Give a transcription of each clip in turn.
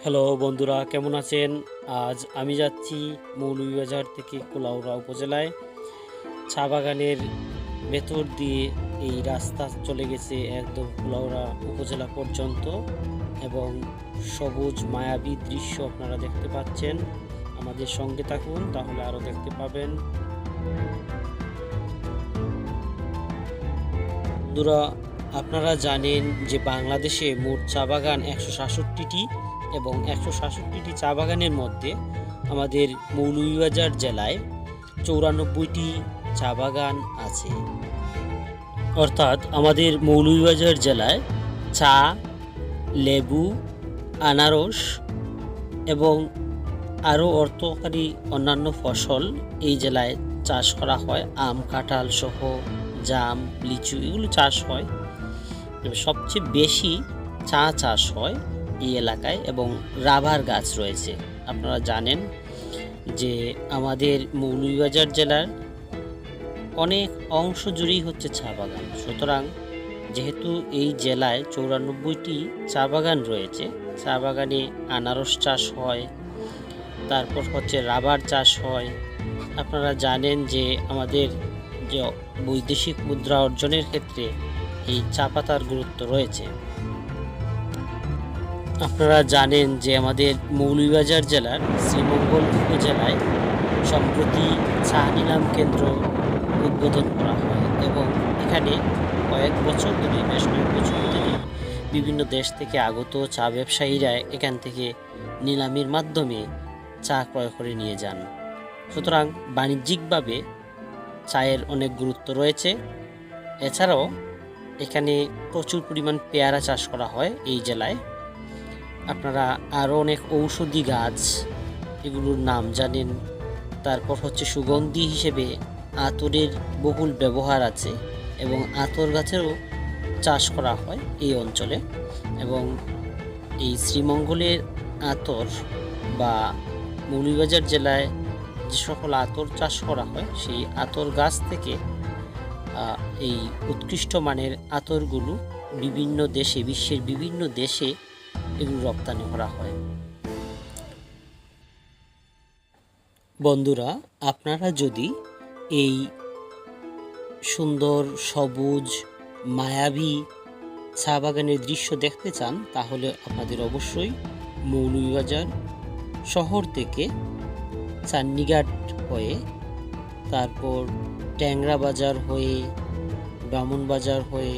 Hello বন্ধুরা, কেমন আছেন? আজ আমি যাচ্ছি মৌলভীবাজার থেকে কুলাউড়া উপজেলায়। চা বাগানের ভেতর দিয়ে এই রাস্তা চলে গেছে একদম কুলাউড়া উপজেলা পর্যন্ত এবং সবুজ মায়াবী দৃশ্য আপনারা দেখতে পাচ্ছেন। আমাদের সঙ্গে থাকুন, তাহলে আরও দেখতে পাবেন। বন্ধুরা, আপনারা জানেন যে বাংলাদেশে মোট চা বাগান 167টি এবং 167টি চা বাগানের মধ্যে আমাদের মৌলভীবাজার জেলায় 94টি চা বাগান আছে। অর্থাৎ আমাদের মৌলভীবাজার জেলায় চা, লেবু, আনারস এবং আরও অর্থকারী অন্যান্য ফসল এই জেলায় চাষ করা হয়। আম, কাঁঠাল সহ জাম, লিচু এগুলো চাষ হয়। সবচেয়ে বেশি চা চাষ হয় এই এলাকায় এবং রাবার গাছ রয়েছে। আপনারা জানেন যে আমাদের মৌলভীবাজার জেলার অনেক অংশ জুড়েই হচ্ছে চা বাগান। সুতরাং যেহেতু এই জেলায় 94টি চা বাগান রয়েছে, চা বাগানে আনারস চাষ হয়, তারপর হচ্ছে রাবার চাষ হয়। আপনারা জানেন যে আমাদের যে বৈদেশিক মুদ্রা অর্জনের ক্ষেত্রে এই চা পাতার গুরুত্ব রয়েছে। আপনারা জানেন যে আমাদের মৌলভীবাজার জেলার শ্রীমঙ্গল উপজেলায় সম্প্রতি চা নিলাম কেন্দ্র উদ্বোধন করা হয় এবং এখানে বেশ কয়েক বছর ধরে বিভিন্ন দেশ থেকে আগত চা ব্যবসায়ীরা এখান থেকে নিলামির মাধ্যমে চা ক্রয় করে নিয়ে যান। সুতরাং বাণিজ্যিকভাবে চায়ের অনেক গুরুত্ব রয়েছে। এছাড়াও এখানে প্রচুর পরিমাণ পেয়ারা চাষ করা হয় এই জেলায়। আপনারা আরও অনেক ঔষধি গাছ এগুলোর নাম জানেন। তারপর হচ্ছে সুগন্ধি হিসেবে আতরের বহুল ব্যবহার আছে এবং আতর গাছেরও চাষ করা হয় এই অঞ্চলে। এবং এই শ্রীমঙ্গলের আতর বা মৌলভীবাজার জেলায় যে সকল আতর চাষ করা হয় সেই আতর গাছ থেকে এই উৎকৃষ্ট মানের আতরগুলো বিভিন্ন দেশে, বিশ্বের বিভিন্ন দেশে এগুলো রপ্তানি করা হয়। বন্ধুরা, আপনারা যদি এই সুন্দর সবুজ মায়াবী চা বাগানের দৃশ্য দেখতে চান, তাহলে আপনাদের অবশ্যই মৌলভীবাজার শহর থেকে চান্নিঘাট হয়ে, তারপর ট্যাংরা বাজার হয়ে, ব্রাহ্মণবাজার হয়ে,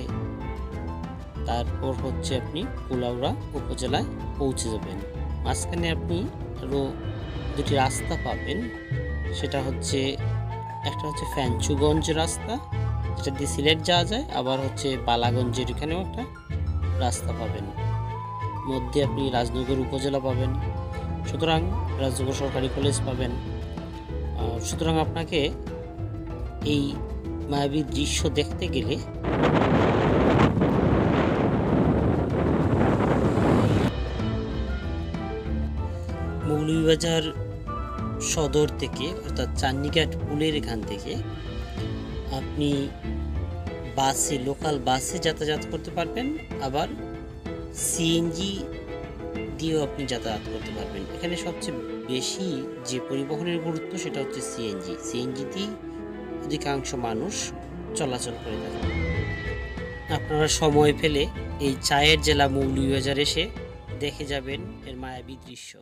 তারপর হচ্ছে আপনি কুলাউড়া উপজেলায় পৌঁছে যাবেন। মাঝখানে আপনি আরও দুটি রাস্তা পাবেন। সেটা হচ্ছে একটা হচ্ছে ফ্যাঞ্চুগঞ্জ রাস্তা, যেটা দিয়ে সিলেট যাওয়া যায়, আবার হচ্ছে বালাগঞ্জের এখানেও একটা রাস্তা পাবেন। মধ্যে আপনি রাজনগর উপজেলা পাবেন, সুতরাং রাজনগর সরকারি কলেজ পাবেন। সুতরাং আপনাকে এই মায়াবী দৃশ্য দেখতে গেলে মৌলভীবাজার সদর থেকে, অর্থাৎ চান্নিঘাট পুলের এখান থেকে আপনি বাসে, লোকাল বাসে যাতায়াত করতে পারবেন, আবার সিএনজি দিয়েও আপনি যাতায়াত করতে পারবেন। এখানে সবচেয়ে বেশি যে পরিবহনের গুরুত্ব সেটা হচ্ছে সিএনজিতেই অধিকাংশ মানুষ চলাচল করে থাকে। আপনারা সময় পেলে এই চায়ের জেলা মৌলভীবাজার এসে দেখে যাবেন এর মায়াবী দৃশ্য।